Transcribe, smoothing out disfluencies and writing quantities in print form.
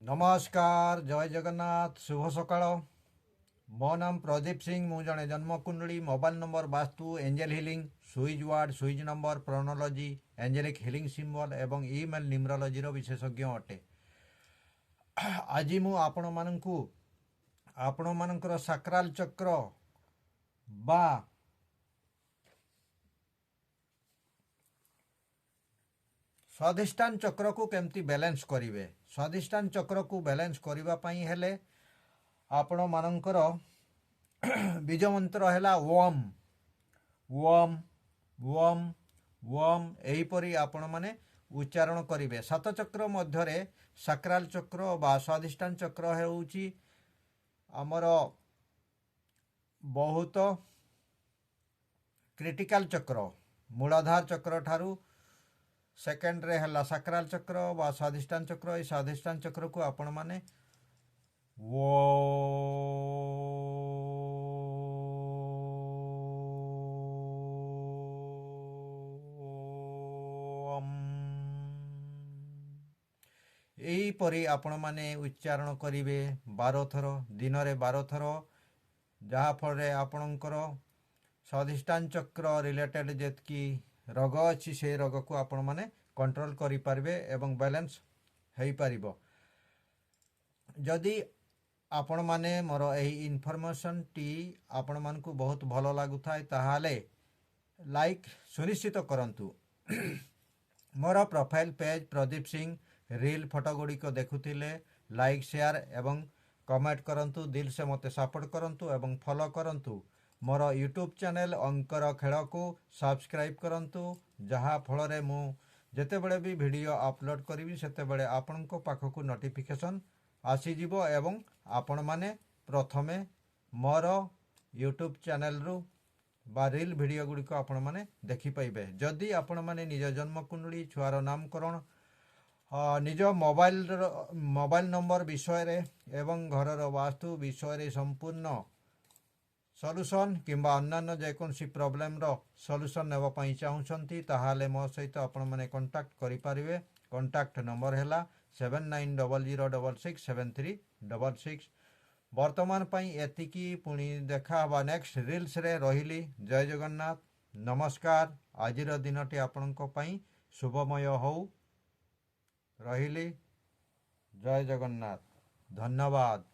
नमस्कार जय जगन्नाथ शुभ सकाळ। मो नाम प्रदीप सिंह मु जड़े जन्मकुंडली mobile number vastu angel healing switch word switch number प्रोनोलॉजी एंजेलिक हिलिंग सिंबल एवं ईमेल न्यूमरोलॉजी विशेषज्ञ अटे। आज मु आपण मानकर साक्राल चक्र बा स्वाधिष्ठान चक्र को केमती बैलेंस करिवे। स्वाधिष्ठान चक्र को बैलेंस करिवा पई हेले आपण मानकर बीज मंत्र है ओम ओम ओम ओम यहीपरी आपण माने उच्चारण करेंगे। सात चक्र मध्य साक्राल चक्र बा स्वाधिष्ठान चक्र होउची आमर बहुत क्रिटिकल चक्र। मूलाधार चक्र ठारू सेकेंड रे है साक्राल चक्र बा स्वाधिष्ठान चक्र। ये स्वाधिष्ठान चक्र को आपण माने यहीपरी आपण माने उच्चारण करेंगे 12 थर दिन रे 12 थर, जहाँफल आपणकर स्वाधिष्ठान चक्र रिलेटेड जेतकी रोग अच्छी से रोग को आपण माने कंट्रोल करें एवं बैलेंस हो पार। जदि आपण माने मोर यही इनफॉरमेशन टी आपण मान को बहुत भल लगुए ताहाले लाइक सुनिश्चित करंतु। मोर profile page Pradeep Singh reel photo गुड़िक देखुले लाइक शेयर एवं कमेंट करंतु। दिल से मते सपोर्ट करंतु एवं फॉलो करंतु। मोर यूट्यूब चैनल अंकर खेल को सब्सक्राइब करंतु, जहाँ फल मु जेतेबेले भी वीडियो अपलोड करी सेतेबेले आपनको पाखकु नोटिफिकेशन आसीजिवो एवं आपण माने प्रथमे मोर यूट्यूब चैनल रु बा रील वीडियो गुड़िक आपण माने देखि पाइबे। जदि आपण माने निज जन्म कुंडली छुआर नामकरण निज मोबाइल नंबर विषय एवं घरर वास्तु विषय संपूर्ण सॉल्यूशन किंबा अन्य जेकोसी प्रॉब्लम रो सॉल्यूशन नेबा पई चाहुछंती ताहाले मो सहित आपण माने कांटेक्ट करि पारिबे। कांटेक्ट नंबर हैला 7900667366। वर्तमान पई एतिकी पुणी देखा बा नेक्स्ट रील्स रे रहिली। जय जगन्नाथ नमस्कार। आजिर दिनटी आपणको पई शुभमय हो रहिली। जय जगन्नाथ धन्यवाद।